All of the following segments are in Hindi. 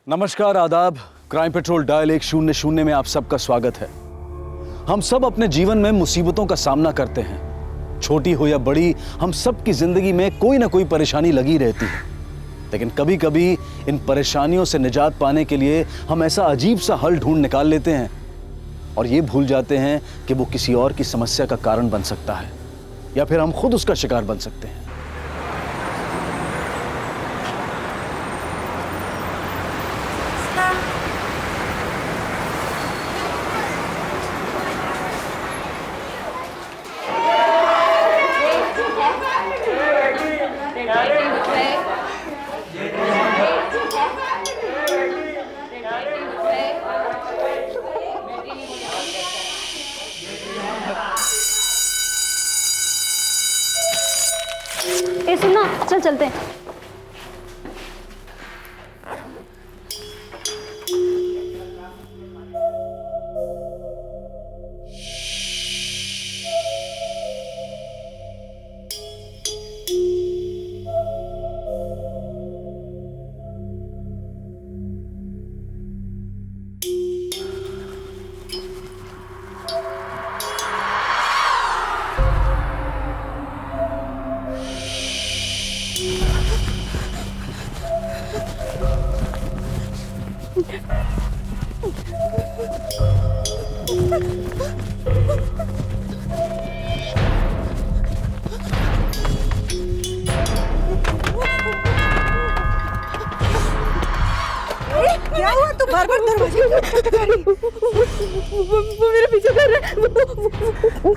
नमस्कार, आदाब। क्राइम पेट्रोल डायल 100 में आप सबका स्वागत है। हम सब अपने जीवन में मुसीबतों का सामना करते हैं, छोटी हो या बड़ी। हम सब की जिंदगी में कोई ना कोई परेशानी लगी रहती है, लेकिन कभी कभी इन परेशानियों से निजात पाने के लिए हम ऐसा अजीब सा हल ढूंढ निकाल लेते हैं और ये भूल जाते हैं कि वो किसी और की समस्या का कारण बन सकता है या फिर हम खुद उसका शिकार बन सकते हैं। ए सुनना, चल चलते हैं। क्या हुआ? तू बार-बार दरवाजे वो मेरे पीछे कर रहा है।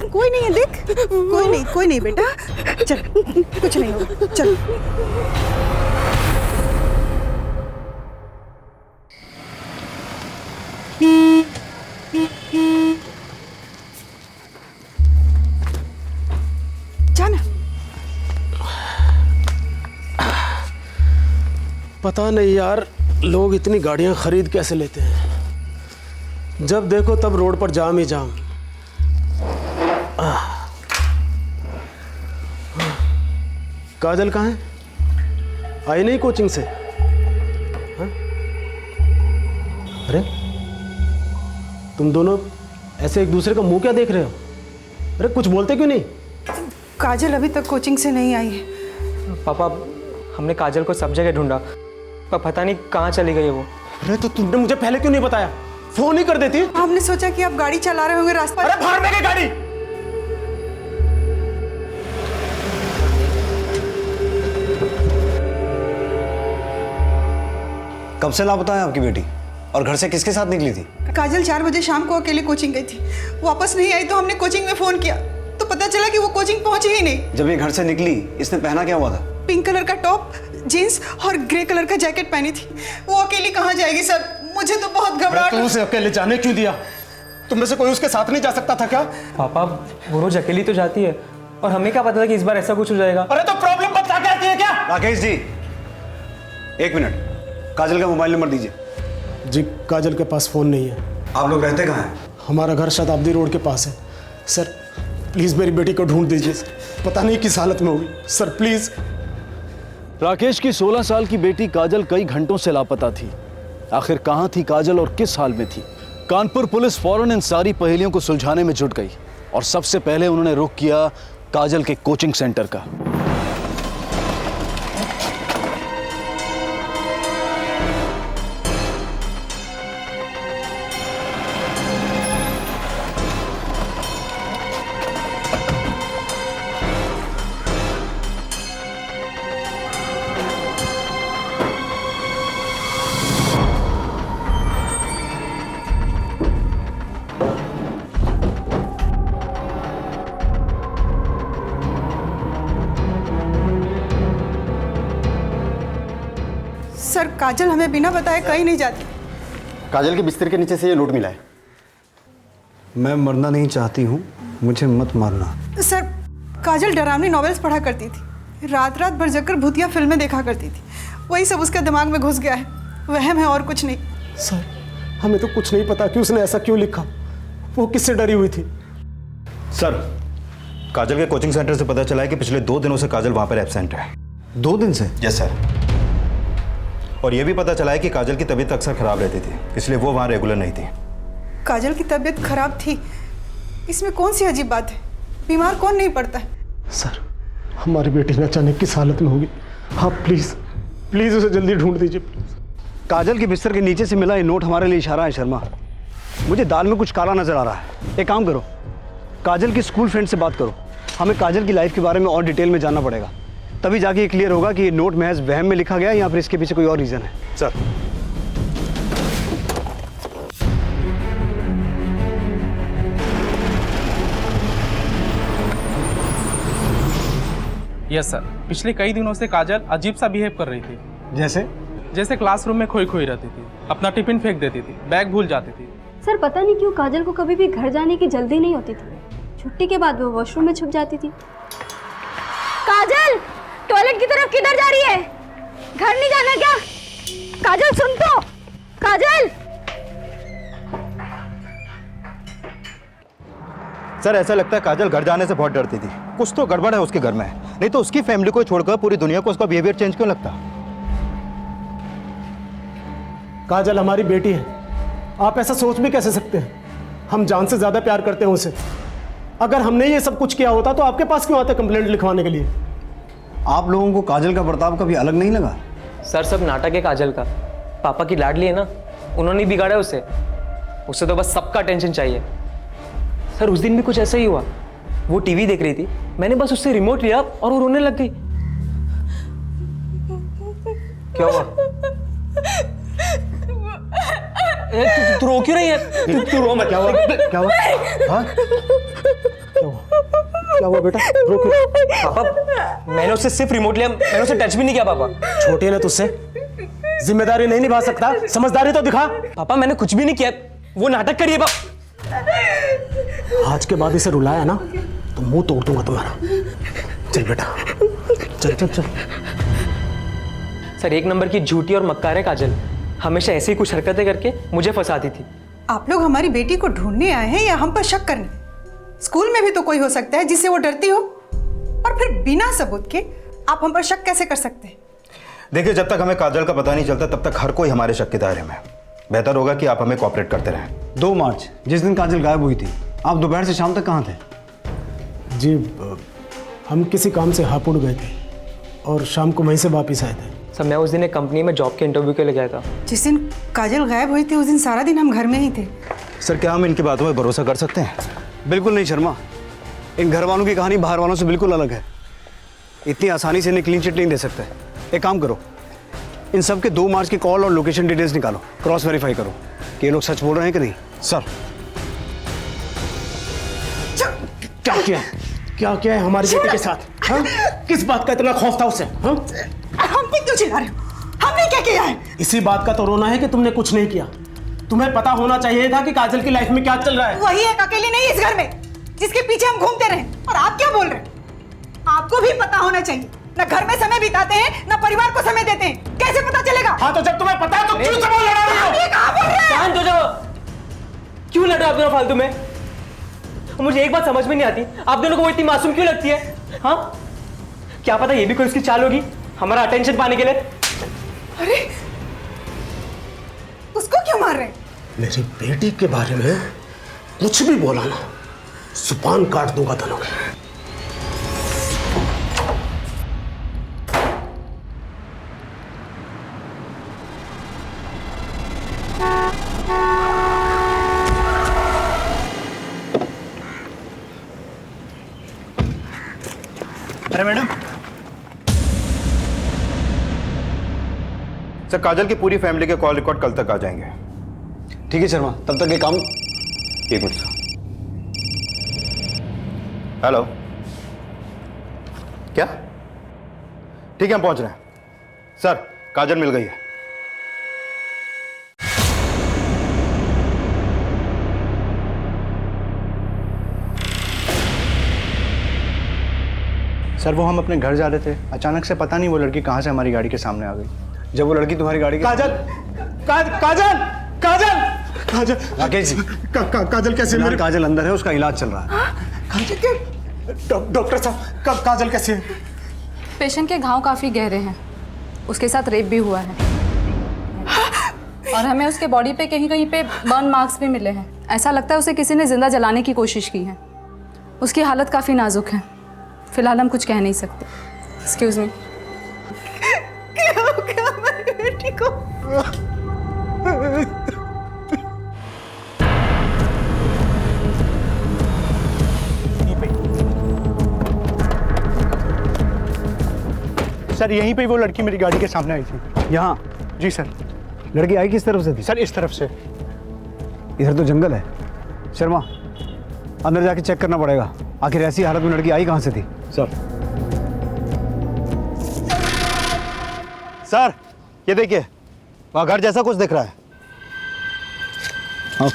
कोई नहीं है, देख। कोई नहीं बेटा, चल, कुछ नहीं होगा, चल। जाना। पता नहीं यार, लोग इतनी गाड़ियां खरीद कैसे लेते हैं। जब देखो तब रोड पर जाम ही जाम। काजल कहाँ है? आई नहीं कोचिंग से? हाँ? अरे तुम दोनों ऐसे एक दूसरे का मुंह क्या देख रहे हो? अरे कुछ बोलते क्यों नहीं? काजल अभी तक कोचिंग से नहीं आई है। पापा, हमने काजल को सब जगह ढूंढा पर पता नहीं कहाँ चली गई है वो। अरे तो तुमने मुझे पहले क्यों नहीं बताया? फोन ही कर देती। हमने सोचा कि आप गाड़ी चला रहे होंगे रास्ते पर। अरे बाहर में गाड़ी। कब से लापता है आपकी बेटी और घर से किसके साथ निकली थी? काजल 4 बजे शाम को अकेले कोचिंग गई थी। वापस नहीं आई तो हमने कोचिंग में फोन किया तो पता चला कि वो कोचिंग पहुंची ही नहीं। जब ये घर से निकली, इसने पहना क्या हुआ था? पिंक कलर का टॉप, जीन्स और ग्रे कलर का जैकेट पहनी थी। वो अकेली कहाँ जाएगी सर? मुझे तो बहुत घबराहट। तू उसे अकेले जाने क्यों दिया? तुम में से कोई उसके साथ नहीं जा सकता था क्या? पापा, वो रोज अकेली तो जाती है और हमें क्या पता था कि इस बार ऐसा कुछ हो जाएगा। अरे तो प्रॉब्लम बता के आती है क्या? राकेश जी, 1 मिनट, काजल का मोबाइल नंबर दीजिए। जी, काजल के पास फोन नहीं है। आप लोग रहते कहाँ हैं? हमारा घर शताब्दी रोड के पास है। सर प्लीज मेरी बेटी को ढूंढ दीजिए। पता नहीं किस हालत में होगी सर, प्लीज। राकेश की 16 साल की बेटी काजल कई घंटों से लापता थी। आखिर कहां थी काजल और किस हाल में थी? कानपुर पुलिस फौरन इन सारी पहेलियों को सुलझाने में जुट गई और सबसे पहले उन्होंने रुख किया काजल के कोचिंग सेंटर का। सर, काजल हमें बिना बताए कहीं नहीं जाती। काजल के बिस्तर के नीचे से ये नोट मिला है। मैं मरना नहीं चाहती हूँ, मुझे मत मारना। सर, काजल डरावनी नॉवेल्स पढ़ा करती थी, रात रात भर जगकर भूतिया फिल्में देखा करती थी। वही सब उसके दिमाग में घुस गया है, वहम है और कुछ नहीं। सर हमें तो कुछ नहीं पता कि उसने ऐसा क्यों लिखा। वो किससे डरी हुई थी? सर, काजल के कोचिंग सेंटर से पता चला है कि पिछले 2 दिनों से काजल वहां पर एब्सेंट है। 2 दिन से? Yes sir. और ये भी पता चला है कि काजल की तबीयत अक्सर खराब रहती थी, इसलिए वो वहाँ रेगुलर नहीं थी। काजल की तबीयत खराब थी, इसमें कौन सी अजीब बात है? बीमार कौन नहीं पड़ता है? सर, हमारी बेटी न अचानक किस हालत में होगी, आप प्लीज प्लीज उसे जल्दी ढूंढ दीजिए। काजल के बिस्तर के नीचे से मिला ये नोट हमारे लिए इशारा है शर्मा। मुझे दाल में कुछ काला नजर आ रहा है। एक काम करो, काजल की स्कूल फ्रेंड से बात करो। हमें काजल की लाइफ के बारे में और डिटेल में जानना पड़ेगा, तभी जाके ये क्लियर होगा कि ये नोट महज वहम में लिखा गया या फिर इसके पीछे कोई और रीजन है। सर, यस सर, पिछले कई दिनों से काजल अजीब सा बिहेव कर रही थी। जैसे क्लासरूम में खोई खोई रहती थी, अपना टिफिन फेंक देती थी, बैग भूल जाती थी। सर पता नहीं क्यों काजल को कभी भी घर जाने की जल्दी नहीं होती थी। छुट्टी के बाद वो वॉशरूम में छुप जाती थी। काजल, टॉयलेट की तरफ किधर जा रही है? घर नहीं जाना क्या? काजल सुन तो, काजल। सर ऐसा लगता है काजल घर जाने से बहुत डरती थी। कुछ तो गड़बड़ है उसके घर में, नहीं तो उसकी फैमिली को छोड़कर पूरी दुनिया को उसका बिहेवियर चेंज क्यों लगता? काजल हमारी बेटी है, आप ऐसा सोच भी कैसे सकते हैं? हम जान से ज्यादा प्यार करते हैं उसे। अगर हमने ये सब कुछ किया होता तो आपके पास क्यों आते कंप्लेंट लिखवाने के लिए? आप लोगों को काजल का बर्ताव कभी अलग नहीं लगा? सर सब नाटक है काजल का। पापा की लाडली है ना, उन्होंने बिगाड़ा उसे। उसे तो बस सबका टेंशन चाहिए। सर उस दिन भी कुछ ऐसा ही हुआ। वो टीवी देख रही थी, मैंने बस उससे रिमोट लिया और वो रोने लग गई। क्या हुआ? तू रो क्यों रही है? तू रो मत। क्या हुआ? क्या हुआ? हाँ? क्या हुआ बेटा? रो क्यों? पापा, मैंने उससे सिर्फ रिमोट लिया, मैंने उसे टच भी नहीं किया। पापा छोटे ने तुझसे जिम्मेदारी नहीं निभा सकता, समझदारी तो दिखा। पापा मैंने कुछ भी नहीं किया, वो नाटक करिए। आज के बाद इसे रुलाया ना तो मुंह तोड़ दूंगा तुम्हारा। चल बेटा, चल चल चल। सर एक नंबर की झूठी और मक्कार है काजल। हमेशा ऐसी ही कुछ हरकतें करके मुझे फंसाती थी। आप लोग हमारी बेटी को ढूंढने आए हैं या हम पर शक करने? स्कूल में भी तो कोई हो सकता है जिससे वो डरती हो, और फिर बिना सबूत के आप हम पर शक कैसे कर सकते हैं? देखिए, जब तक हमें काजल का पता नहीं चलता तब तक हर कोई हमारे शक के दायरे में। बेहतर होगा कि आप हमें कोऑपरेट करते रहें। 2 मार्च जिस दिन काजल गायब हुई थी, आप दोपहर से शाम तक कहाँ थे? जी, हम किसी काम से हापुड़ गए थे और शाम को वहीं से वापस आए थे। सर मैं उस दिन एक कंपनी में जॉब के इंटरव्यू के लिए गया था। जिस दिन काजल गायब हुई थी उस दिन सारा दिन हम घर में ही थे। सर क्या हम इनकी बातों में भरोसा कर सकते हैं? बिल्कुल नहीं शर्मा, इन घर वालों की कहानी बाहर वालों से बिल्कुल अलग है। इतनी आसानी से इन्हें क्लीन चिट नहीं दे सकते। एक काम करो, इन सब के 2 मार्च की कॉल और लोकेशन डिटेल्स निकालो, क्रॉस वेरीफाई करो कि ये लोग सच बोल रहे हैं कि नहीं। सर क्या क्या है हमारी बेटी के साथ? हाँ? किस बात का इतना खौफ था उसे? हाँ? हम पे क्यों चिल्ला रहे हो? हमने क्या किया है? इसी बात का तो रोना है कि तुमने कुछ नहीं किया। तुम्हें पता होना चाहिए था कि काजल की लाइफ में क्या चल रहा है। वही एक अकेली नहीं इस घर में जिसके पीछे हम घूमते रहे, और आप क्या बोल रहे हैं? आपको भी पता होना चाहिए। न घर में समय बिताते हैं, न परिवार को समय देते हैं, कैसे पता चलेगा? हाँ तो जब तुम्हें पता है तो क्यों सवाल लड़ा रहे हो? ये कहाँ बोल रहे हैं? शांत हो जाओ। क्यों लड़ रहे हो आप दोनों फालतू में? मुझे एक बात समझ में नहीं आती, आप दोनों को वो इतनी मासूम क्यों लगती है? हाँ, क्या पता ये भी कोई उसकी चाल होगी हमारा अटेंशन पाने के लिए। अरे उसको क्यों मार रहे हैं? मेरी बेटी के बारे में कुछ भी बोला ना, जुबान काट दूंगा दोनों की। अरे मैडम, सर काजल की पूरी फैमिली के कॉल रिकॉर्ड कल तक आ जाएंगे। ठीक है शर्मा, तब तक ये काम। एक मिनट सर। हेलो, क्या? ठीक है, हम पहुंच रहे हैं। सर काजल मिल गई है। सर वो हम अपने घर जा रहे थे, अचानक से पता नहीं वो लड़की कहाँ से हमारी गाड़ी के सामने आ गई। जब वो लड़की तुम्हारी गाड़ी के काजल काजल काजल काजल राकेश जी, काजल कैसे? फिलहाल काजल अंदर है, उसका इलाज चल रहा है। काजल के डॉक्टर साहब, काजल कैसे है? पेशेंट के घाव काफ़ी गहरे हैं, उसके साथ रेप भी हुआ है। और हमें उसके बॉडी पे कहीं कहीं पे बर्न मार्क्स भी मिले हैं। ऐसा लगता है उसे किसी ने जिंदा जलाने की कोशिश की है। उसकी हालत काफ़ी नाजुक है, फिलहाल हम कुछ कह नहीं सकते। Excuse me. क्या हो गया हमारी बेटी को? सर यहीं पे वो लड़की मेरी गाड़ी के सामने आई थी। यहाँ? जी सर। लड़की आई किस तरफ से थी? सर इस तरफ से। इधर तो जंगल है। शर्मा, अंदर जाके चेक करना पड़ेगा, आखिर ऐसी हालत में लड़की आई कहाँ से थी। सर ये देखिए, वहाँ घर जैसा कुछ दिख रहा है। हाँ।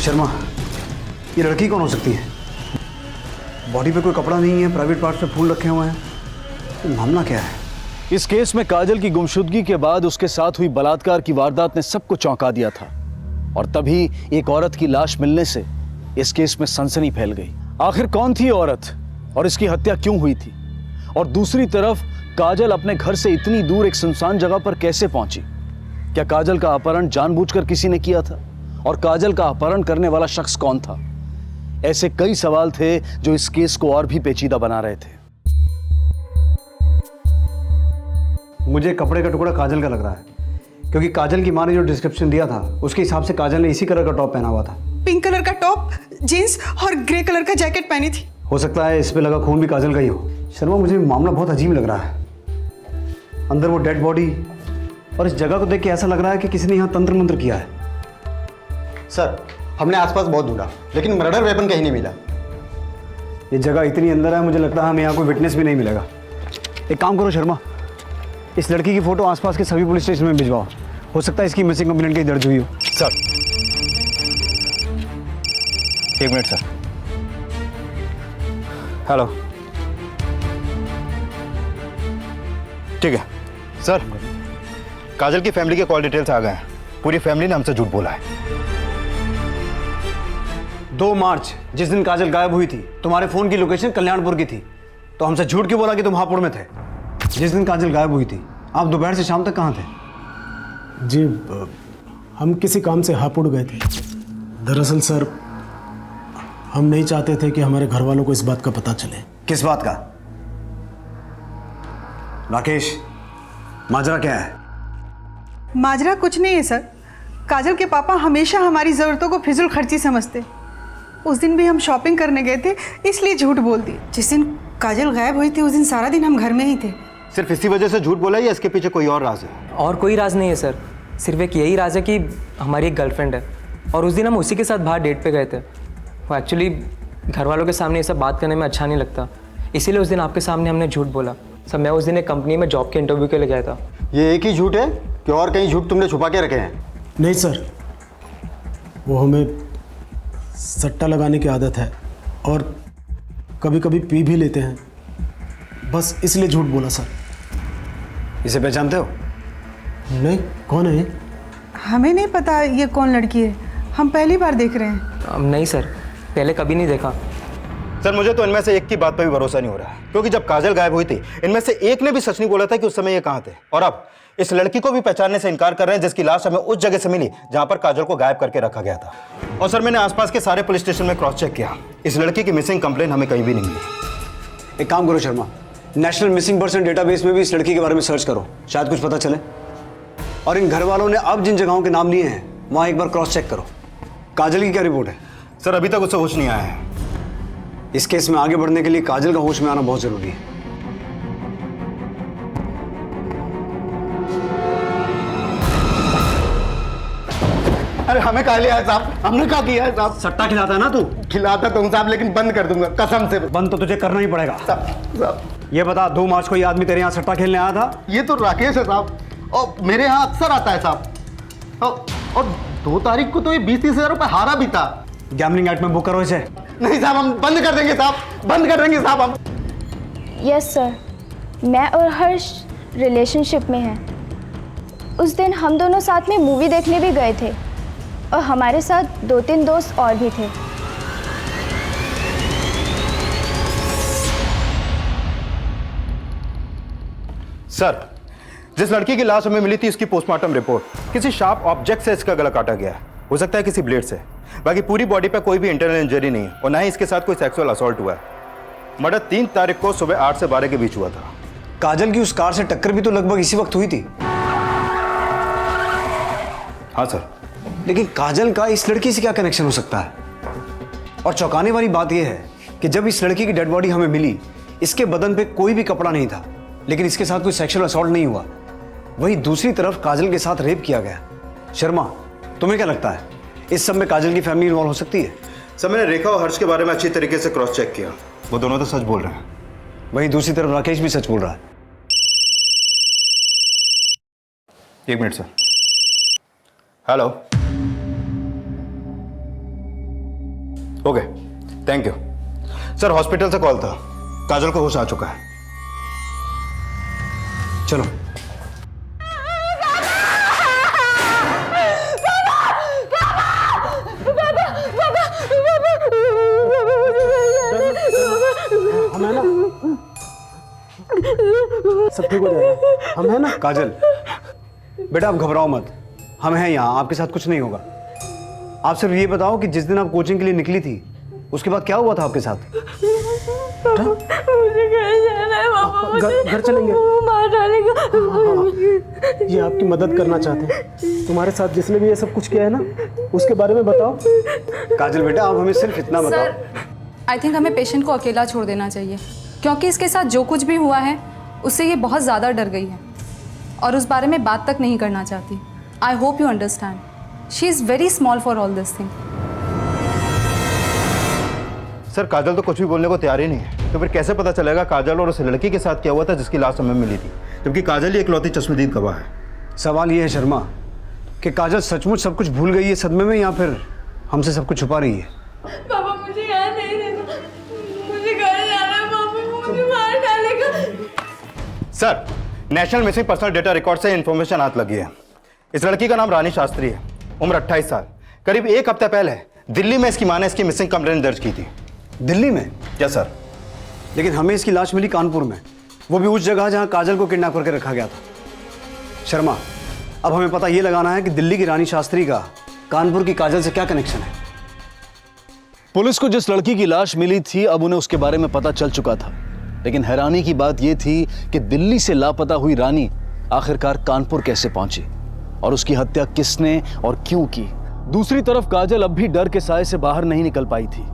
शर्मा, ये लड़की कौन हो सकती है? बॉडी पे कोई कपड़ा नहीं है, प्राइवेट पार्ट्स पे फूल रखे हुए हैं, तो मामला क्या है? इस केस में काजल की गुमशुदगी के बाद उसके साथ हुई बलात्कार की वारदात ने सबको चौंका दिया था, और तभी एक औरत की लाश मिलने से इस केस में सनसनी फैल गई। आखिर कौन थी औरत और इसकी हत्या क्यों हुई थी? और दूसरी तरफ काजल अपने घर से इतनी दूर एक सुनसान जगह पर कैसे पहुंची? क्या काजल का अपहरण जानबूझकर किसी ने किया था? और काजल का अपहरण करने वाला शख्स कौन था? ऐसे कई सवाल थे जो इस केस को और भी पेचीदा बना रहे थे। मुझे कपड़े का टुकड़ा काजल का लग रहा है, क्योंकि काजल की माँ ने जो डिस्क्रिप्शन दिया था उसके हिसाब से काजल ने इसी कलर का टॉप पहना हुआ था। पिंक कलर का टॉप, जीन्स और ग्रे कलर का जैकेट पहनी थी। हो सकता है इस पे लगा खून भी काजल का ही हो। शर्मा, मुझे मामला बहुत अजीब लग रहा है। अंदर वो डेड बॉडी, और इस जगह को देख के ऐसा लग रहा है कि किसी ने यहाँ तंत्र मंत्र किया है। सर हमने आसपास बहुत ढूंढा, लेकिन मर्डर वेपन कहीं नहीं मिला। ये जगह इतनी अंदर है, मुझे लगता है हमें यहाँ कोई विटनेस भी नहीं मिलेगा। एक काम करो शर्मा, इस लड़की की फोटो आसपास के सभी पुलिस स्टेशन में भिजवाओ, हो सकता है इसकी मिसिंग कंप्लेंट कहीं दर्ज हुई हो। सर एक मिनट सर। हेलो, ठीक है सर, काजल की फैमिली के कॉल डिटेल्स आ गए हैं। पूरी फैमिली ने हमसे झूठ बोला है। 2 मार्च जिस दिन काजल गायब हुई थी, तुम्हारे फोन की लोकेशन कल्याणपुर की थी, तो हमसे झूठ क्यों बोला कि तुम हापुड़ में थे? जिस दिन काजल गायब हुई थी आप दोपहर से शाम तक कहाँ थे? जी, हम किसी काम से हापुड़ गए थे। दरअसल सर, हम नहीं चाहते थे कि हमारे घर वालों को इस बात का पता चले। किस बात का? राकेश, माजरा क्या है? माजरा कुछ नहीं है सर। काजल के पापा हमेशा हमारी ज़रूरतों को फिजूल खर्ची समझते। उस दिन भी हम शॉपिंग करने गए थे, इसलिए झूठ बोल दी। जिस दिन काजल गायब हुई थी उस दिन सारा दिन हम घर में ही थे। सिर्फ इसी वजह से झूठ बोला या इसके पीछे कोई और राज है? और कोई राज नहीं है सर, सिर्फ एक यही राज है कि हमारी एक गर्लफ्रेंड है, और उस दिन हम उसी के साथ बाहर डेट पे गए थे। वो एक्चुअली घर वालों के सामने ये सब बात करने में अच्छा नहीं लगता, इसीलिए उस दिन आपके सामने हमने झूठ बोला। सर मैं उस दिन एक कंपनी में जॉब के इंटरव्यू के लिए गया था। ये एक ही झूठ है कि और कहीं झूठ तुमने छुपा के रखे हैं? नहीं सर, वो हमें सट्टा लगाने की आदत है और कभी कभी पी भी लेते हैं, बस इसलिए झूठ बोला सर। इसे पहचानते हो? नहीं, कौन है ये? हमें नहीं पता ये कौन लड़की है, हम पहली बार देख रहे हैं। नहीं सर, पहले कभी नहीं देखा। सर मुझे तो इनमें से एक की बात पर भी भरोसा नहीं हो रहा, क्योंकि जब काजल गायब हुई थी इनमें से एक ने भी सच नहीं बोला था कि उस समय ये कहाँ थे, और अब इस लड़की को भी पहचानने से इनकार कर रहे हैं जिसकी लाश हमें उस जगह से मिली जहां पर काजल को गायब करके रखा गया था। और सर मैंने आसपास के सारे पुलिस स्टेशन में क्रॉस चेक किया, इस लड़की की मिसिंग कंप्लेंट हमें कहीं भी नहीं मिली। एक काम करो Sharma, national missing person database में भी इस लड़की के बारे में सर्च करो, शायद कुछ पता चले। और इन घर वालों ने अब जिन जगहों के नाम लिए हैं वहां एक बार क्रॉस चेक करो। काजल की क्या रिपोर्ट है? सर अभी तक उससे होश नहीं आया है। इस केस में आगे बढ़ने के लिए काजल का होश में आना बहुत जरूरी है। अरे हमें कहा लिया है साहब, हमने क्या किया है साहब? सट्टा खिलाता है ना तू? खिलाता तुम साहब, लेकिन बंद कर दूंगा कसम से। बंद तो तुझे करना ही पड़ेगा। साहब ये बता, 2 मार्च को ये आदमी तेरे यहाँ सट्टा खेलने आया था? ये तो राकेश है साहब, और मेरे यहाँ अक्सर आता है साहब। और 2 तारीख को तो ये 20-30 हज़ार रुपये हारा भी था। गैम्बलिंग एक्ट में बुक करो इसे। नहीं साहब, हम बंद कर देंगे साहब, बंद कर देंगे साहब हम। यस सर, मैं और हर्ष रिलेशनशिप में हैं। उस दिन हम दोनों साथ में मूवी देखने भी गए थे और हमारे साथ 2-3 दोस्त और भी थे। सर, जिस लड़की की लाश हमें मिली थी उसकी पोस्टमार्टम रिपोर्ट किसी शार्प ऑब्जेक्ट से इसका गला काटा गया है। हो सकता है किसी ब्लेड से। बाकी पूरी बॉडी पे कोई भी इंटरनल इंजरी नहीं है और ना ही इसके साथ कोई सेक्सुअल असॉल्ट हुआ है। मर्डर 3 तारीख को सुबह 8 से 12 के बीच हुआ था। काजल की उस कार से टक्कर भी तो लगभग इसी वक्त हुई थी। हाँ सर। लेकिन काजल का इस लड़की से क्या कनेक्शन हो सकता है? और चौंकाने वाली बात यह है कि जब इस लड़की की डेड बॉडी हमें मिली, इसके बदन पे कोई भी कपड़ा नहीं था, लेकिन इसके साथ कोई सेक्सुअल असॉल्ट नहीं हुआ। वहीं दूसरी तरफ काजल के साथ रेप किया गया। शर्मा, तुम्हें क्या लगता है इस सब में काजल की फैमिली इन्वॉल्व हो सकती है? सर, मैंने रेखा और हर्ष के बारे में अच्छी तरीके से क्रॉस चेक किया, वो दोनों तो सच बोल रहे हैं। वहीं दूसरी तरफ राकेश भी सच बोल रहा है। 1 minute sir. Hello. Okay, thank you sir. Hospital से कॉल था, काजल को होश आ चुका है। चलो। हम है ना, सब ठीक हो जाएगा। हम है ना। काजल बेटा, आप घबराओ मत, हम हैं यहाँ, आपके साथ कुछ नहीं होगा। आप सिर्फ ये बताओ कि जिस दिन आप कोचिंग के लिए निकली थी उसके बाद क्या हुआ था आपके साथ? मुझे घर जाना है पापा, घर चलेंगे। मार डालेगा। ये आपकी मदद करना चाहते हैं। तुम्हारे साथ जिसने भी ये सब कुछ किया है ना, उसके बारे में बताओ। काजल बेटा, आप हमें सिर्फ इतना बताओ। सर, आई थिंक हमें पेशेंट को अकेला छोड़ देना चाहिए, क्योंकि इसके साथ जो कुछ भी हुआ है उससे ये बहुत ज़्यादा डर गई है और उस बारे में बात तक नहीं करना चाहती। I hope you understand, she is very small for all this thing. Sir, Kajal तो कुछ भी बोलने को तैयार ही नहीं है, तो फिर कैसे पता चलेगा काजल और उस लड़की के साथ क्या हुआ था जिसकी लाश हमें मिली थी, जबकि काजल ही इकलौती चश्मदीद गवाह है। सवाल ये है शर्मा कि काजल सचमुच सब कुछ भूल गई है सदमे में, या फिर हमसे सब कुछ छुपा रही है? पापा मुझे यहाँ नहीं रहना, मुझे घर जाना है पापा, मुझे मार डालेगा। Sir, national missing personal data record से इंफॉर्मेशन हाथ लगी है। इस लड़की का नाम रानी शास्त्री है, उम्र 28 साल। करीब 1 हफ्ते पहले दिल्ली में इसकी मां ने इसकी मिसिंग कंप्लेंट दर्ज की थी। दिल्ली में? Yes sir. लेकिन हमें इसकी लाश मिली कानपुर में, वो भी उस जगह जहां काजल को किडनैप करके रखा गया था। शर्मा, अब हमें पता ये लगाना है कि दिल्ली की रानी शास्त्री का कानपुर की काजल से क्या कनेक्शन है। पुलिस को जिस लड़की की लाश मिली थी, अब उन्हें उसके बारे में पता चल चुका था, लेकिन हैरानी की बात यह थी कि दिल्ली से लापता हुई रानी आखिरकार कानपुर कैसे पहुंची और उसकी हत्या किसने और क्यों की। दूसरी तरफ काजल अब भी डर के साए से बाहर नहीं निकल पाई थी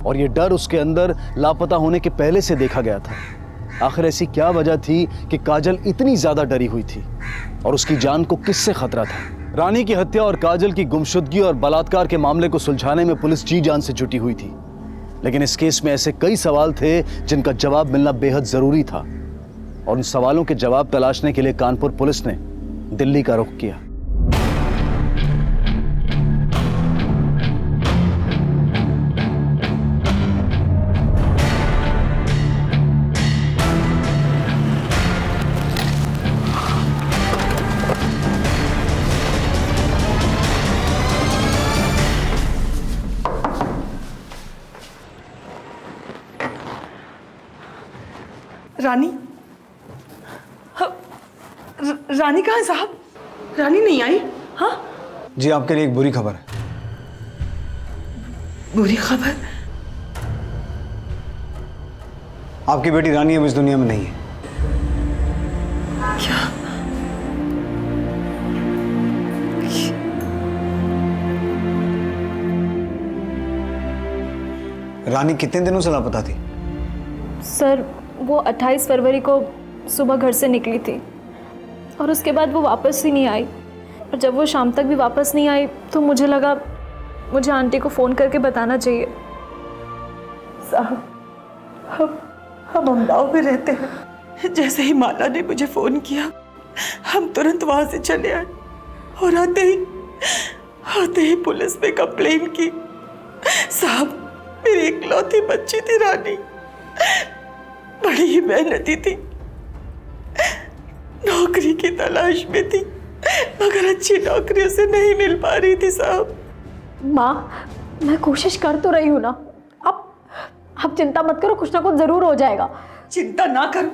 और यह डर उसके अंदर लापता होने के पहले से देखा गया था। आखिर ऐसी क्या वजह थी कि काजल इतनी ज्यादा डरी हुई थी और उसकी जान को किससे खतरा था? रानी की हत्या और काजल की गुमशुदगी और बलात्कार के मामले को सुलझाने में पुलिस जी जान से जुटी हुई थी, लेकिन इस केस में ऐसे कई सवाल थे जिनका जवाब मिलना बेहद जरूरी था और उन सवालों के जवाब तलाशने के लिए कानपुर पुलिस ने दिल्ली का रुख किया। रानी? रानी कहाँ है साहब? रानी नहीं आई? हाँ जी, आपके लिए एक बुरी खबर है। बुरी खबर? आपकी बेटी रानी अब इस दुनिया में नहीं है। क्या? रानी कितने दिनों से लापता थी? सर, वो 28 फरवरी को सुबह घर से निकली थी और उसके बाद वो वापस ही नहीं आई। और जब वो शाम तक भी वापस नहीं आई तो मुझे लगा मुझे आंटी को फ़ोन करके बताना चाहिए। साहब, हम अमदाव में रहते हैं। जैसे ही माला ने मुझे फ़ोन किया, हम तुरंत वहाँ से चले आए और आते ही पुलिस में कंप्लेन की। साहब, मेरी इकलौती बच्ची थी रानी, बड़ी ही मेहनती थी, नौकरी की तलाश में थी, मगर अच्छी नौकरी उसे नहीं मिल पा रही थी साहब। माँ, मैं कोशिश कर तो रही हूँ ना। आप चिंता मत करो, कुछ ना कुछ जरूर हो जाएगा। चिंता ना करूं?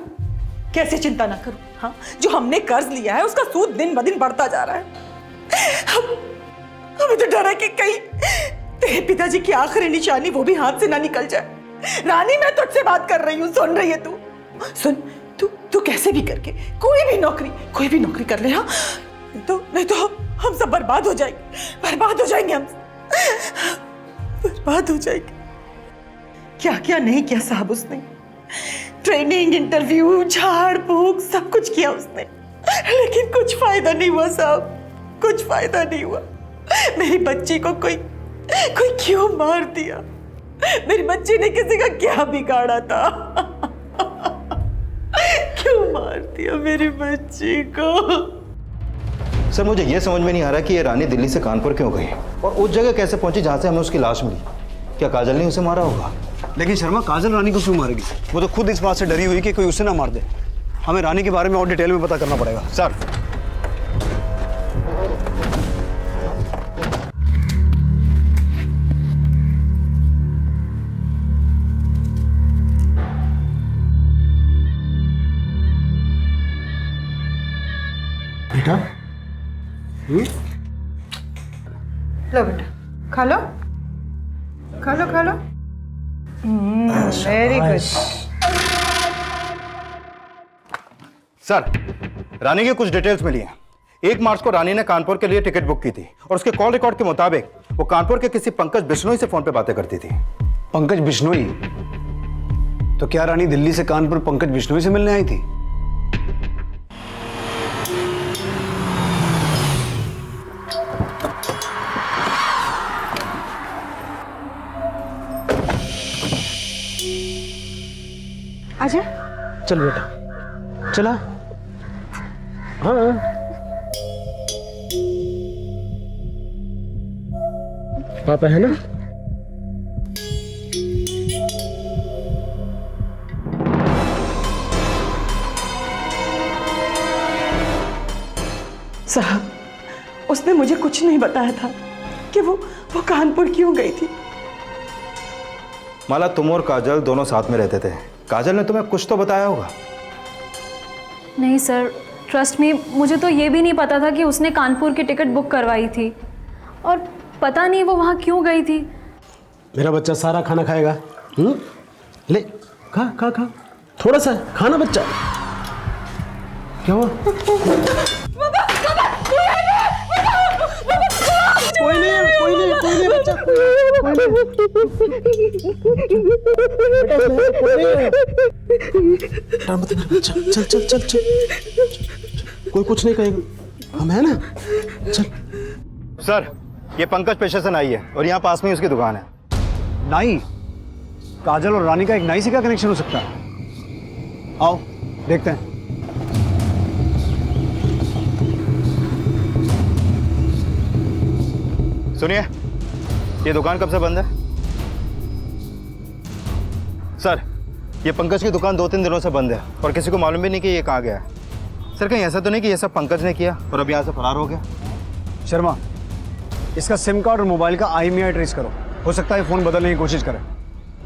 कैसे चिंता ना करूं? हाँ, जो हमने कर्ज लिया है उसका सूद दिन ब दिन बढ़ता जा रहा है। हमें तो डर है कि कहीं तेरे पिताजी की आखिरी निशानी वो भी हाथ से ना निकल जाए। रानी, मैं तुझसे बात कर रही हूँ, सुन रही है तू? सुन, तू कैसे भी करके कोई भी नौकरी कर ले। हाँ, नहीं तो हम सब बर्बाद हो जाएंगे हम बर्बाद हो जाएंगे। क्या क्या नहीं किया साहब उसने, ट्रेनिंग, इंटरव्यू, झाड़ फूक सब कुछ किया उसने, लेकिन कुछ फायदा नहीं हुआ साहब, कुछ फायदा नहीं हुआ। मेरी बच्ची को कोई क्यों मार दिया? मेरी बच्ची ने किसी का क्या बिगाड़ा था? क्यों मार दिया मेरी बच्ची को? सर, मुझे ये समझ में नहीं आ रहा कि ये रानी दिल्ली से कानपुर क्यों गई और उस जगह कैसे पहुंची जहां से हमें उसकी लाश मिली। क्या काजल ने उसे मारा होगा? लेकिन शर्मा, काजल रानी को क्यों मारेगी? वो तो खुद इस बात से डरी हुई कि कोई उसे ना मार दे। हमें रानी के बारे में और डिटेल में पता करना पड़ेगा। सर, बेटा, लो बेटा, खा लो। Very good. सर, रानी की कुछ डिटेल्स मिली हैं। 1 मार्च को रानी ने कानपुर के लिए टिकट बुक की थी और उसके कॉल रिकॉर्ड के मुताबिक वो कानपुर के किसी पंकज बिश्नोई से फोन पे बातें करती थी। पंकज बिश्नोई? तो क्या रानी दिल्ली से कानपुर पंकज बिश्नोई से मिलने आई थी? आजा। चल बेटा, चला। हाँ, पापा है ना? साहब, उसने मुझे कुछ नहीं बताया था कि वो कानपुर क्यों गई थी। माला, तुम और काजल दोनों साथ में रहते थे। काजल ने तुम्हें कुछ तो बताया होगा। नहीं सर, ट्रस्ट मी, मुझे तो ये भी नहीं पता था कि उसने कानपुर की टिकट बुक करवाई थी, और पता नहीं वो वहाँ क्यों गई थी। मेरा बच्चा सारा खाना खाएगा। ले, खा थोड़ा सा खाना बच्चा। क्या हुआ? कोई नहीं बच्चा, चल, कोई कुछ नहीं कहेगा, हम है ना? चल। सर, ये पंकज पेशे से नाई है और यहाँ पास में ही उसकी दुकान है। नाई? काजल और रानी का एक नाई से क्या कनेक्शन हो सकता है? आओ देखते हैं। सुनिए, ये दुकान कब से बंद है? सर, ये पंकज की दुकान 2-3 दिनों से बंद है और किसी को मालूम भी नहीं कि ये कहाँ गया है। सर, कहीं ऐसा तो नहीं कि ये सब पंकज ने किया और अब यहाँ से फरार हो गया? शर्मा, इसका सिम कार्ड और मोबाइल का IMEI ट्रेस करो। हो सकता है फ़ोन बदलने की कोशिश करें।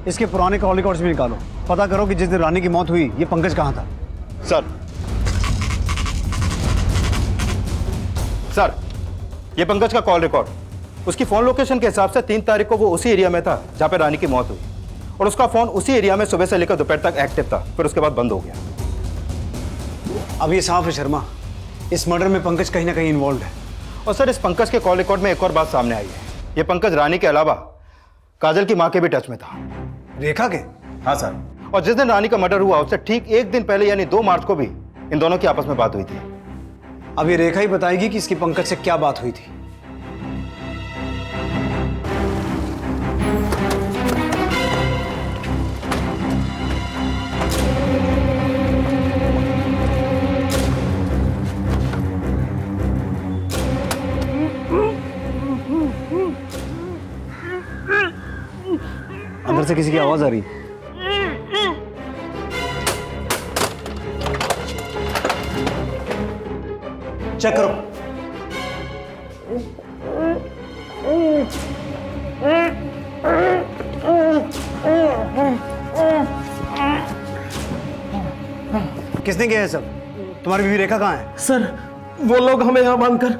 इसके पुराने कॉल रिकॉर्ड्स भी निकालो। पता करो कि जिस दिन रानी की मौत हुई ये पंकज कहाँ था। सर, ये पंकज का कॉल रिकॉर्ड, उसकी फ़ोन लोकेशन के हिसाब से 3 तारीख को वो उसी एरिया में था जहाँ पे रानी की मौत हुई, और उसका फ़ोन उसी एरिया में सुबह से लेकर दोपहर तक एक्टिव था, फिर उसके बाद बंद हो गया। अब ये साफ है शर्मा, इस मर्डर में पंकज कहीं ना कहीं इन्वॉल्व है। और सर, इस पंकज के कॉल रिकॉर्ड में एक और बात सामने आई है। ये पंकज रानी के अलावा काजल की माँ के भी टच में था। रेखा के? हाँ सर, और जिस दिन रानी का मर्डर हुआ उससे ठीक 1 दिन पहले यानी 2 मार्च को भी इन दोनों की आपस में बात हुई थी। अब ये रेखा ही बताएगी कि इसकी पंकज से क्या बात हुई थी। अंदर अंदर से किसी की आवाज आ रही है। चेक करो। किसने किया है सब? तुम्हारी बीवी रेखा कहाँ है? सर वो लोग हमें यहाँ बांधकर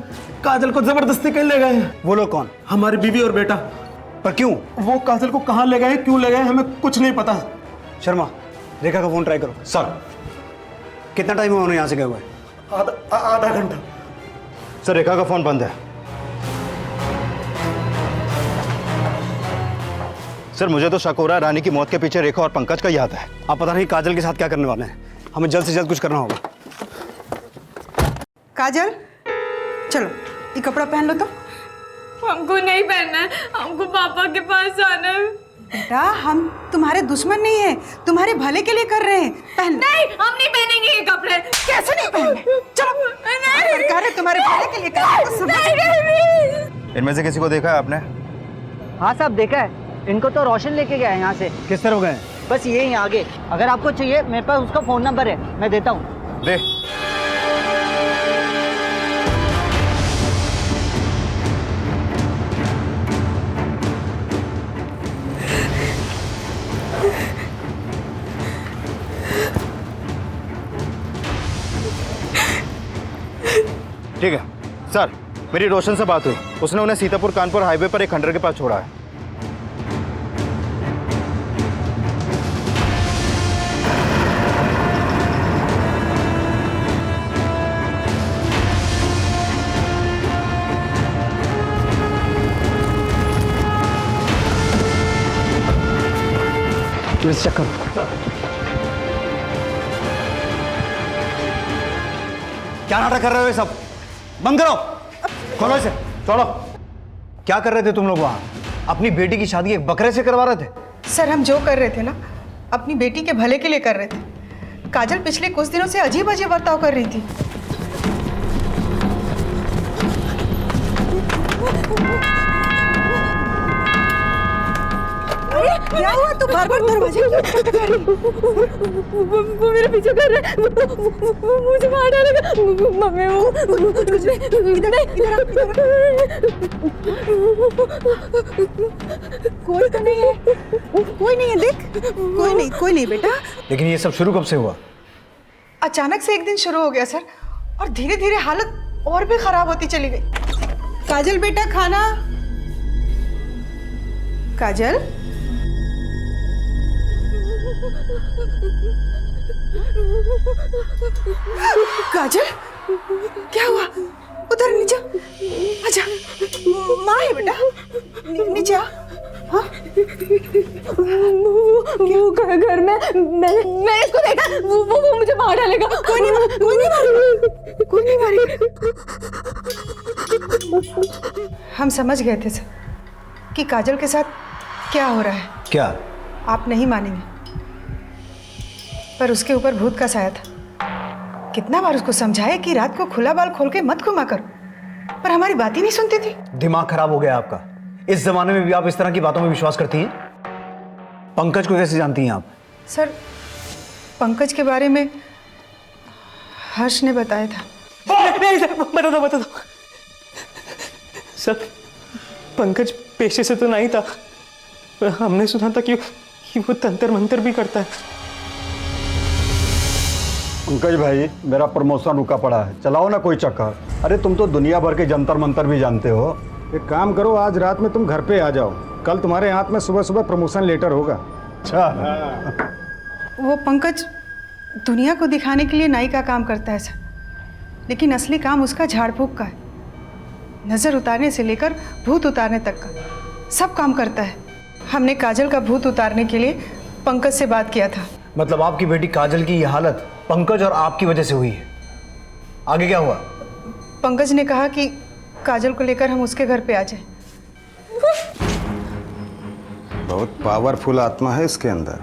काजल को जबरदस्ती कहीं ले गए हैं। वो लोग कौन? हमारी बीवी और बेटा। पर क्यों? वो काजल को कहाँ ले गए, क्यों ले गए, हमें कुछ नहीं पता। शर्मा, रेखा का फोन ट्राई करो। सर। कितना टाइम हुआ उन्हें यहाँ से गए हुए? आधा घंटा। सर रेखा का फोन बंद है। सर मुझे तो शक हो रहा है रानी की मौत के पीछे रेखा और पंकज का ही हाथ है। आप पता नहीं काजल के साथ क्या करने वाले हैं। हमें जल्द से जल्द कुछ करना होगा। काजल चलो ये कपड़ा पहन लो। तो हमको नहीं पहनना है, हमको पापा के पास जाना है। बेटा हम तुम्हारे दुश्मन नहीं है, तुम्हारे भले के लिए कर रहे हैं। पहन। नहीं हम नहीं पहनेंगे ये कपड़े। कैसे नहीं पहनने? चलो सरकार है तुम्हारे भले के लिए कर रही है। इनमें से किसी को देखा है आपने? हाँ साहब देखा है, इनको तो रोशन लेके गया है यहाँ से। किस तरफ गए? बस ये ही आगे। अगर आपको चाहिए मेरे पास उसका फोन नंबर है, मैं देता हूँ। दे। ठीक है सर, मेरी रोशन से बात हुई। उसने उन्हें सीतापुर कानपुर हाईवे पर एक खंडर के पास छोड़ा है। चेक करो। क्या नाटक कर रहे हो ये सब? बंद करो। खोलो इसे। छोड़ो। क्या कर रहे थे तुम लोग वहां? अपनी बेटी की शादी एक बकरे से करवा रहे थे? सर हम जो कर रहे थे ना अपनी बेटी के भले के लिए कर रहे थे। काजल पिछले कुछ दिनों से अजीब अजीब बर्ताव कर रही थी। क्या हुआ? तू बार-बार दरवाजे क्यों खटखटा रही? वो मेरे पीछे कर रहा है, वो मुझे मार डालेगा। मम्मी वो कुछ नहीं। इधर कोई तो नहीं है, कोई नहीं है। देख कोई नहीं बेटा। लेकिन ये सब शुरू कब से हुआ? अचानक से एक दिन शुरू हो गया सर, और धीरे धीरे हालत और भी खराब होती चली गई। काजल बेटा खाना। काजल काजल क्या हुआ? उधर नीचे आजा। माँ है बेटा, नीचे आ। हाँ? वो घर में मैं इसको देखा, वो मुझे मार डालेगा। कोई नहीं मारेगा। हम समझ गए थे सर कि काजल के साथ क्या हो रहा है। क्या? आप नहीं मानेंगे, पर उसके ऊपर भूत का साया था। कितना बार उसको समझाए कि रात को खुला बाल खोल के मत घुमा करो, पर हमारी बात ही नहीं सुनती थी। दिमाग खराब हो गया आपका। इस जमाने में भी आप इस तरह की बातों में विश्वास करती हैं? पंकज को कैसे जानती हैं आप? सर पंकज के बारे में हर्ष ने बताया था। बता दो सर, पंकज पेशे से तो नहीं था, पर हमने सुना था कि वो तंत्र मंत्र भी करता है। पंकज भाई मेरा प्रमोशन रुका पड़ा है, चलाओ ना कोई चक्कर। अरे तुम तो दुनिया भर के जंतर मंतर भी जानते हो। एक काम करो, आज रात में तुम घर पे आ जाओ, कल तुम्हारे हाथ में सुबह सुबह प्रमोशन लेटर होगा। अच्छा। वो पंकज दुनिया को दिखाने के लिए नाई का काम करता है सर, लेकिन असली काम उसका झाड़ फूक का है। नज़र उतारने से लेकर भूत उतारने तक का सब काम करता है। हमने काजल का भूत उतारने के लिए पंकज से बात किया था। मतलब आपकी बेटी काजल की ये हालत पंकज और आपकी वजह से हुई है। आगे क्या हुआ? पंकज ने कहा कि काजल को लेकर हम उसके घर पे आ जाएं। बहुत पावरफुल आत्मा है इसके अंदर,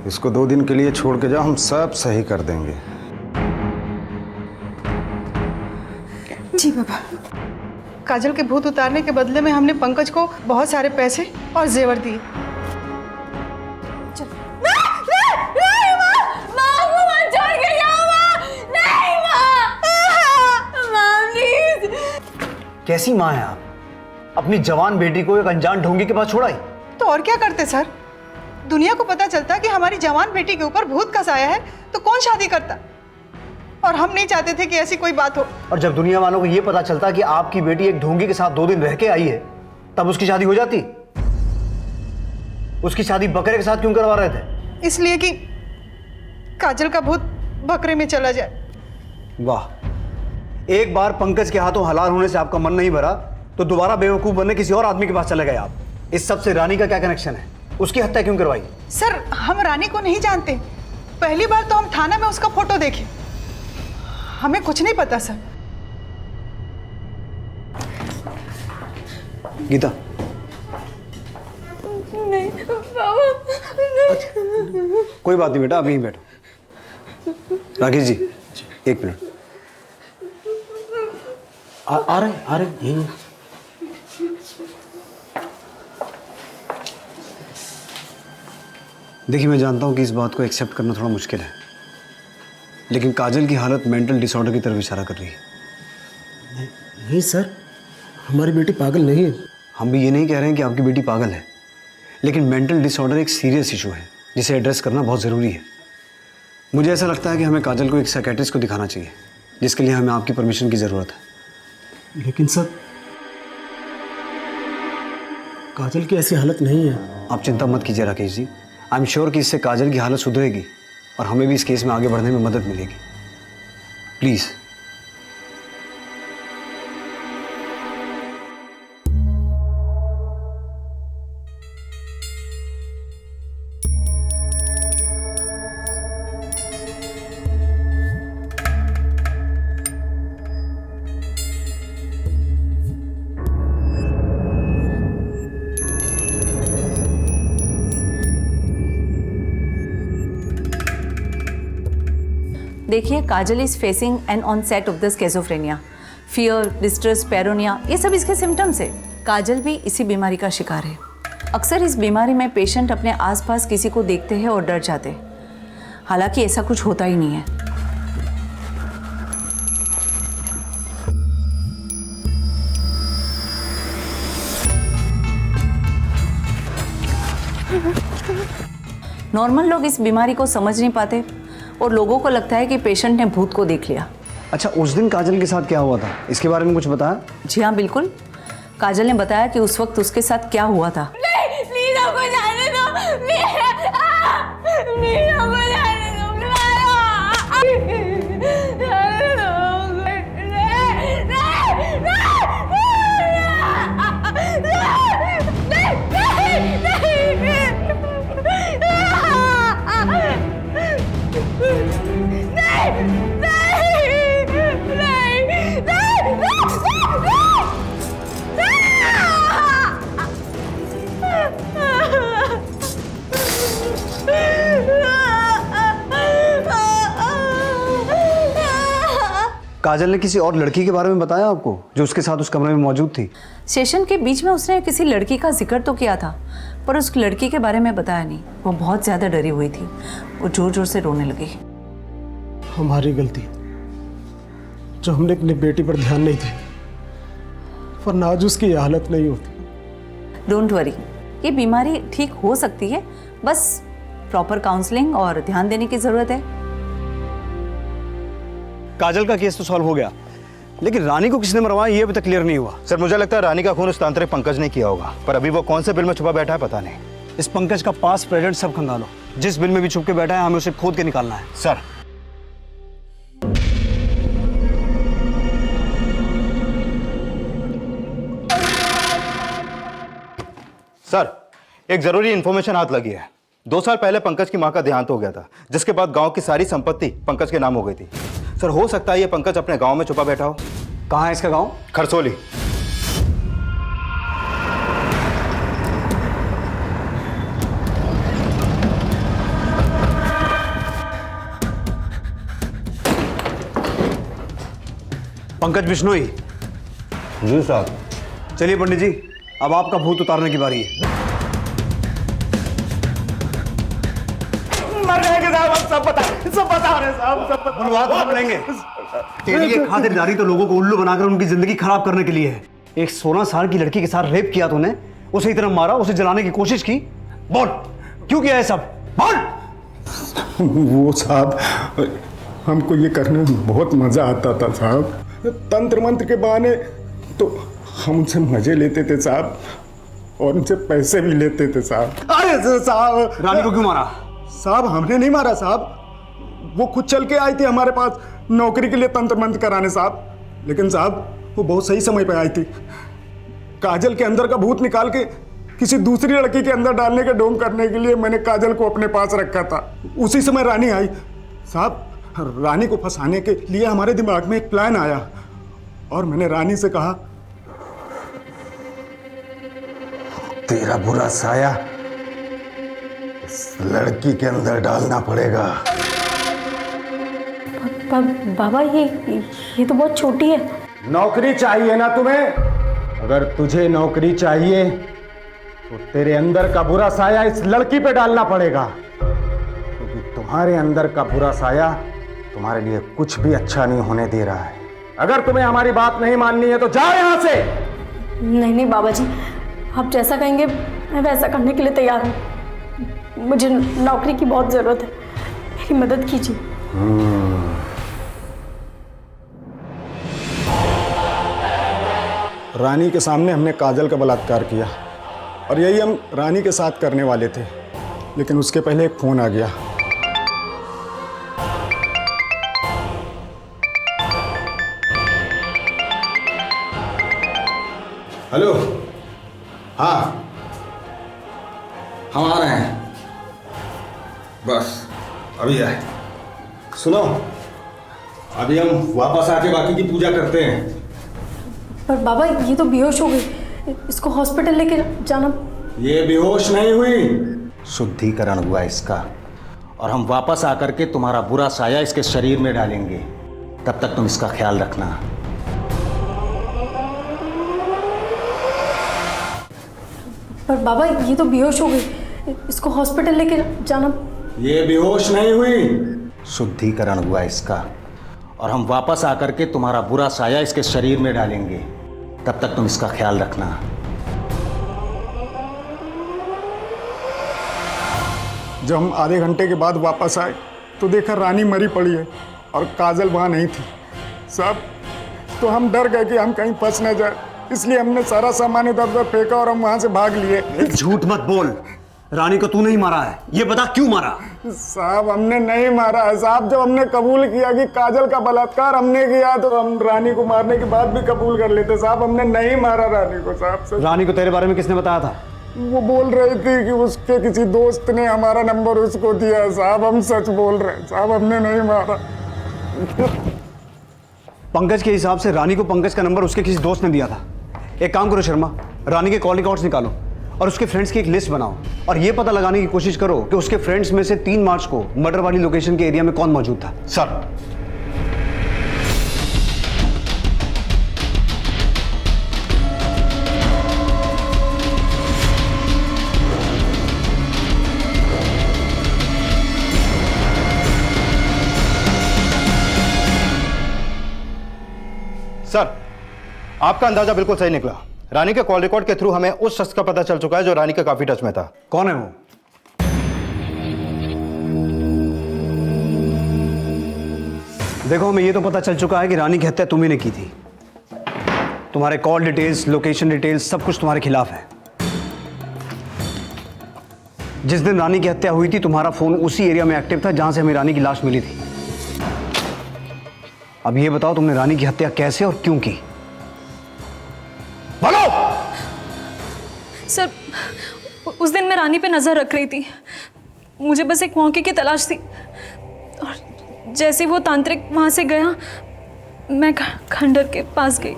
इसको 2 दिन के लिए छोड़ के जाओ, हम सब सही कर देंगे। जी बाबा। काजल के भूत उतारने के बदले में हमने पंकज को बहुत सारे पैसे और जेवर दिए। कैसी माँ है आप? अपनी जवान बेटी को एक अनजान ढोंगी के पास छोड़ा ही। तो और क्या करते सर? दुनिया को पता चलता कि हमारी जवान बेटी के ऊपर भूत का साया है तो कौन शादी करता? और हम नहीं चाहते थे कि ऐसी कोई बात हो। और जब दुनिया वालों को यह पता चलता कि आपकी बेटी एक ढोंगी के साथ 2 दिन रह के आई है, तब उसकी शादी हो जाती। उसकी शादी बकरे के साथ क्यों करवा रहे थे? इसलिए कि काजल का भूत बकरे में चला जाए। वाह, एक बार पंकज के हाथों हलाल होने से आपका मन नहीं भरा तो दोबारा बेवकूफ बनने किसी और आदमी के पास चले गए आप। इस सब से रानी का क्या कनेक्शन है? उसकी हत्या क्यों करवाई? सर, हम रानी को नहीं जानते। पहली बार तो हम थाना में उसका फोटो देखे, हमें कुछ नहीं पता सर। गीता, नहीं बाबा, कोई बात नहीं बेटा, अब यहीं बैठो। राकेश जी, 1 मिनट। आ रहे यही। देखिए, मैं जानता हूँ कि इस बात को एक्सेप्ट करना थोड़ा मुश्किल है, लेकिन काजल की हालत मेंटल डिसऑर्डर की तरफ इशारा कर रही है। नहीं सर, हमारी बेटी पागल नहीं है। हम भी ये नहीं कह रहे हैं कि आपकी बेटी पागल है, लेकिन मेंटल डिसऑर्डर एक सीरियस इशू है जिसे एड्रेस करना बहुत ज़रूरी है। मुझे ऐसा लगता है कि हमें काजल को एक साइकेट्रिस्ट को दिखाना चाहिए, जिसके लिए हमें आपकी परमिशन की ज़रूरत है। लेकिन सर, काजल की ऐसी हालत नहीं है। आप चिंता मत कीजिए Rakesh ji, I am sure कि इससे काजल की हालत सुधरेगी और हमें भी इस केस में आगे बढ़ने में मदद मिलेगी। प्लीज़। देखिए, Kajal is facing an onset of the schizophrenia, fear, distress, paranoia, ये सब इसके सिम्टम्स है। काजल भी इसी बीमारी का शिकार है। अक्सर इस बीमारी में पेशेंट अपने आसपास किसी को देखते हैं और डर जाते हैं, हालांकि ऐसा कुछ होता ही नहीं है। नॉर्मल लोग इस बीमारी को समझ नहीं पाते और लोगों को लगता है कि पेशेंट ने भूत को देख लिया। अच्छा, उस दिन काजल के साथ क्या हुआ था, इसके बारे में कुछ बताया? जी हाँ, बिल्कुल। काजल ने बताया कि उस वक्त उसके साथ क्या हुआ था। प्लीज हमको जाने दो, प्लीज हमको जाने दो, काजल ने किसी और लड़की के बारे में बताया आपको जो उसके साथ उस कमरे में मौजूद थी? सेशन के बीच में उसने किसी लड़की का जिक्र तो किया था, पर उस लड़की के बारे में बताया नहीं। वो बहुत ज़्यादा डरी हुई थी, वो जोर जोर से रोने लगी। हमारी गलती जो हमने अपनी बेटी पर ध्यान नहीं दी, वरना आज उसकी ये हालत नहीं होती। डोंट वरी, ये बीमारी ठीक हो सकती है, बस प्रॉपर काउंसलिंग और ध्यान देने की ज़रूरत है। काजल का केस तो सॉल्व हो गया, लेकिन रानी को किसने मरवाया ये अभी तक क्लियर नहीं हुआ। सर, मुझे लगता है रानी का खून उस तांत्रिक पंकज ने किया होगा, पर अभी वो कौन से बिल में छुपा बैठा है पता नहीं। इस पंकज का पास्ट प्रेजेंट सब खंगालो, जिस बिल में भी छुप के बैठा है हमें उसे खोद के निकालना है। सर, सर, एक जरूरी इंफॉर्मेशन हाथ लगी है। 2 साल पहले पंकज की मां का देहांत हो गया था, जिसके बाद गांव की सारी संपत्ति पंकज के नाम हो गई थी। सर, हो सकता है ये पंकज अपने गांव में छुपा बैठा हो। कहाँ है इसका गांव? खरसोली। पंकज बिश्नोई। जी साहब। चलिए पंडित जी, अब आपका भूत उतारने की बारी है। मर जाएंगे साहब, हम सब बता रहे साहब, सब बता। बुलवा तो हम लेंगे। तेरी ये खातिरदारी तो लोगों को उल्लू बनाकर उनकी जिंदगी खराब करने के लिए है। एक 16 साल की लड़की के साथ रेप किया तूने, उसे इतना मारा, उसे जलाने की कोशिश की। बोल क्यों किया है सब, बोल। वो साहब, हमको ये करने में बहुत मजा आता था साहब। तंत्र मंत्र के बहाने तो हम उनसे मजे लेते थे साहब, और उनसे पैसे भी लेते थे साहब। अरे साहब, रानी को क्यों मारा? साहब हमने नहीं मारा साहब, वो खुद चल के आई थी हमारे पास नौकरी के लिए तंत्र मंत्र कराने साहब। लेकिन साहब वो बहुत सही समय पे आई थी। काजल के अंदर का भूत निकाल के किसी दूसरी लड़की के अंदर डालने के ढोंग करने के लिए मैंने काजल को अपने पास रखा था। उसी समय रानी आई साहब। रानी को फंसाने के लिए हमारे दिमाग में एक प्लान आया, और मैंने रानी से कहा, तेरा बुरा साया इस लड़की के अंदर डालना पड़ेगा। बाबा ये तो बहुत छोटी है। नौकरी चाहिए ना तुम्हें? अगर तुझे नौकरी चाहिए तो तेरे अंदर का बुरा साया इस लड़की पे डालना पड़ेगा, क्योंकि तुम्हारे अंदर का बुरा साया तुम्हारे लिए कुछ भी अच्छा नहीं होने दे रहा है। अगर तुम्हें हमारी बात नहीं माननी है तो जाओ यहां से। नहीं बाबा जी, आप जैसा कहेंगे मैं वैसा करने के लिए तैयार हूँ। मुझे नौकरी की बहुत ज़रूरत है, मेरी मदद कीजिए। रानी के सामने हमने काजल का बलात्कार किया, और यही हम रानी के साथ करने वाले थे, लेकिन उसके पहले एक फोन आ गया। हेलो, हाँ हम आ रहे हैं, बस अभी आए। सुनो, अभी हम वापस आके बाकी की पूजा करते हैं। पर बाबा ये तो बेहोश हो गई, इसको हॉस्पिटल लेके जाना। ये बेहोश नहीं हुई, शुद्धिकरण हुआ इसका, और हम वापस आकर के तुम्हारा बुरा साया इसके शरीर में डालेंगे। तब तक तुम इसका ख्याल रखना। पर बाबा ये तो बेहोश हो गई, इसको हॉस्पिटल लेके जाना। ये बेहोश नहीं हुई, शुद्धिकरण हुआ इसका, और हम वापस आकर के तुम्हारा बुरा साया इसके शरीर में डालेंगे। तब तक तुम इसका ख्याल रखना। जब हम आधे घंटे के बाद वापस आए तो देखा रानी मरी पड़ी है और काजल वहाँ नहीं थी साहब। तो हम डर गए कि हम कहीं फंस न जाए, इसलिए हमने सारा सामान इधर उधर फेंका और हम वहाँ से भाग लिए। झूठ मत बोल, रानी को तू नहीं मारा है, ये बता क्यों मारा? साहब हमने नहीं मारा है साहब। जब हमने कबूल किया कि काजल का बलात्कार हमने किया तो हम रानी को मारने के बाद भी कबूल कर लेते साहब। हमने नहीं मारा रानी को साहब। रानी को तेरे बारे में किसने बताया था? वो बोल रही थी कि उसके किसी दोस्त ने हमारा नंबर उसको दिया है साहब। हम सच बोल रहे हैं साहब, हमने नहीं मारा। पंकज के हिसाब से रानी को पंकज का नंबर उसके किसी दोस्त ने दिया था। एक काम करो शर्मा, रानी के कॉल रिकॉर्ड्स निकालो और उसके फ्रेंड्स की एक लिस्ट बनाओ, और ये पता लगाने की कोशिश करो कि उसके फ्रेंड्स में से 3 मार्च को मर्डर वाली लोकेशन के एरिया में कौन मौजूद था। सर, सर आपका अंदाजा बिल्कुल सही निकला। रानी के कॉल रिकॉर्ड के थ्रू हमें उस शख्स का पता चल चुका है जो रानी के काफी टच में था। कौन है वो? देखो, हमें ये तो पता चल चुका है कि रानी की हत्या तुम्ही ने की थी। तुम्हारे कॉल डिटेल्स, लोकेशन डिटेल्स, सब कुछ तुम्हारे खिलाफ है। जिस दिन रानी की हत्या हुई थी तुम्हारा फोन उसी एरिया में एक्टिव था जहां से हमें रानी की लाश मिली थी। अब ये बताओ तुमने रानी की हत्या कैसे और क्यों की? बोलो। सर, उस दिन मैं रानी पे नजर रख रही थी। मुझे बस एक मौके की तलाश थी, और जैसे वो तांत्रिक वहां से गया मैं खंडर के पास गई।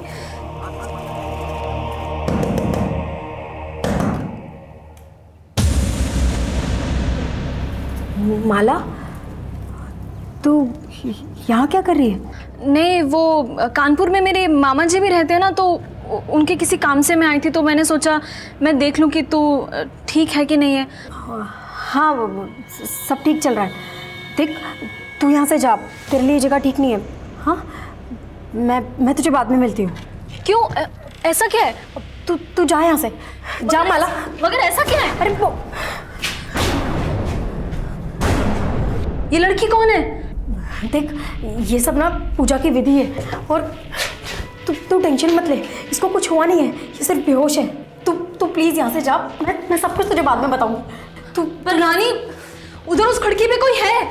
माला, तू यहाँ क्या कर रही है? नहीं, वो कानपुर में मेरे मामा जी भी रहते हैं ना, तो उनके किसी काम से मैं आई थी, तो मैंने सोचा मैं देख लूं कि तू ठीक है कि नहीं है। हाँ, वो सब ठीक चल रहा है। देख, तू यहाँ से जा, तेरे लिए जगह ठीक नहीं है। हाँ, मैं तुझे बाद में मिलती हूँ। क्यों? ऐसा क्या है? तू जा यहाँ से, जा माला। मगर ऐसा क्या है? अरे वो ये लड़की कौन है? देख, ये सब ना पूजा की विधि है, और तू टेंशन मत ले, इसको कुछ हुआ नहीं है, ये सिर्फ बेहोश है। तू प्लीज यहाँ से जा, मैं सब कुछ तुझे बाद में बताऊंगी। तू पर रानी, उधर उस खिड़की पे कोई है।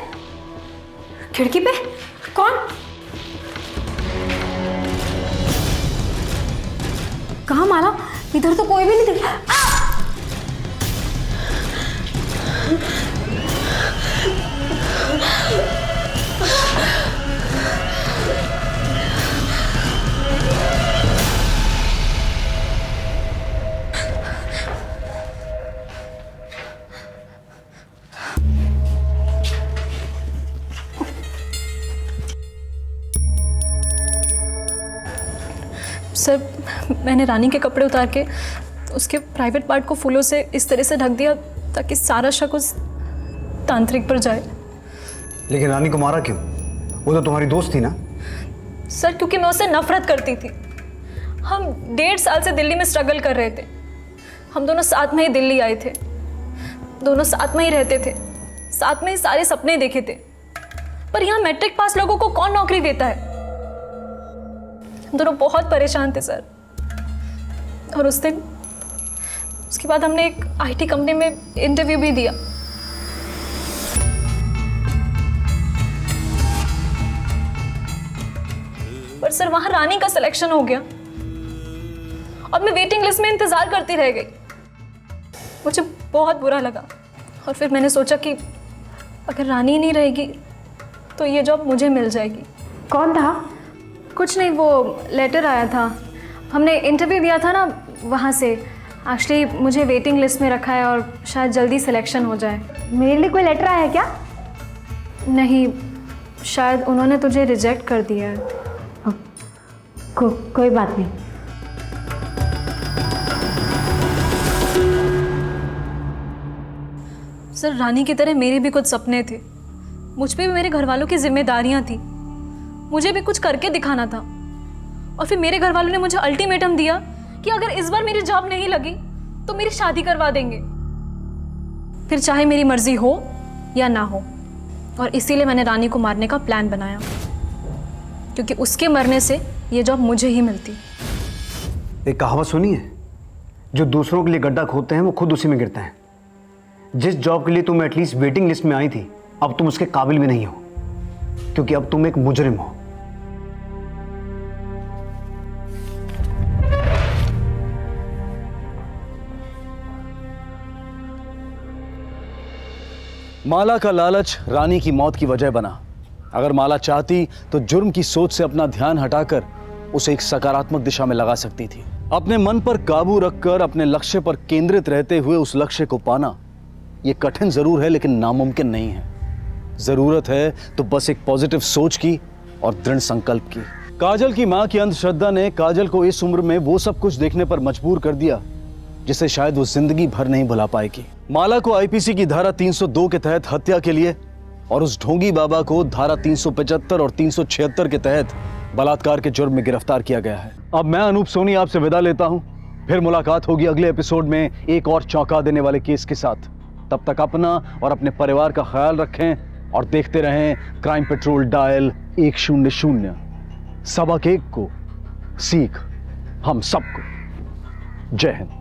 खिड़की पे? कौन? कहाँ माला? इधर तो कोई भी नहीं दिख। सर, मैंने रानी के कपड़े उतार के उसके प्राइवेट पार्ट को फूलों से इस तरह से ढक दिया ताकि सारा शक उस तांत्रिक पर जाए। लेकिन रानी को मारा क्यों? वो तो तुम्हारी दोस्त थी ना। सर, क्योंकि मैं उससे नफरत करती थी। हम 1.5 साल से दिल्ली में स्ट्रगल कर रहे थे। हम दोनों साथ में ही दिल्ली आए थे, दोनों साथ में ही रहते थे, साथ में ही सारे सपने देखे थे। पर यहाँ मैट्रिक पास लोगों को कौन नौकरी देता है? हम दोनों बहुत परेशान थे सर। और उस दिन, उसके बाद हमने एक आईटी कंपनी में इंटरव्यू भी दिया। पर सर, वहां रानी का सिलेक्शन हो गया और मैं वेटिंग लिस्ट में इंतजार करती रह गई। मुझे बहुत बुरा लगा और फिर मैंने सोचा कि अगर रानी नहीं रहेगी तो ये जॉब मुझे मिल जाएगी। कौन था? कुछ नहीं, वो लेटर आया था, हमने इंटरव्यू दिया था ना वहाँ से। एक्चुअली मुझे वेटिंग लिस्ट में रखा है और शायद जल्दी सिलेक्शन हो जाए। मेरे लिए कोई लेटर आया है क्या? नहीं, शायद उन्होंने तुझे रिजेक्ट कर दिया है। कोई बात नहीं। सर, रानी की तरह मेरे भी कुछ सपने थे, मुझ पे भी मेरे घर वालों की जिम्मेदारियां थी, मुझे भी कुछ करके दिखाना था। और फिर मेरे घर वालों ने मुझे अल्टीमेटम दिया कि अगर इस बार मेरी जॉब नहीं लगी तो मेरी शादी करवा देंगे, फिर चाहे मेरी मर्जी हो या ना हो। और इसीलिए मैंने रानी को मारने का प्लान बनाया, क्योंकि उसके मरने से ये जॉब मुझे ही मिलती। एक कहावत सुनी है, जो दूसरों के लिए गड्ढा खोदते हैं वो खुद उसी में गिरते हैं। जिस जॉब के लिए तुम एटलीस्ट वेटिंग लिस्ट में आई थी, अब तुम उसके काबिल भी नहीं हो, क्योंकि अब तुम एक मुजरिम हो। माला का लालच रानी की मौत की वजह बना। अगर माला चाहती तो जुर्म की सोच से अपना ध्यान हटाकर उसे एक सकारात्मक दिशा में लगा सकती थी। अपने मन पर काबू रखकर अपने लक्ष्य पर केंद्रित रहते हुए उस लक्ष्य को पाना, यह कठिन जरूर है लेकिन नामुमकिन नहीं है। जरूरत है तो बस एक पॉजिटिव सोच की और दृढ़ संकल्प की। काजल की मां की अंधश्रद्धा ने काजल को इस उम्र में वो सब कुछ देखने पर मजबूर कर दिया जिसे शायद वो जिंदगी भर नहीं भुला पाएगी। माला को आईपीसी की धारा 302 के तहत हत्या के लिए और उस ढोंगी बाबा को धारा 375 और 376 के तहत बलात्कार के जुर्म में गिरफ्तार किया गया है। अब मैं अनूप सोनी आपसे विदा लेता हूं, फिर मुलाकात होगी अगले एपिसोड में एक और चौंका देने वाले केस के साथ। तब तक अपना और अपने परिवार का ख्याल रखें और देखते रहें क्राइम पेट्रोल डायल 100। सबक एक को सीख हम सबको। जय हिंद।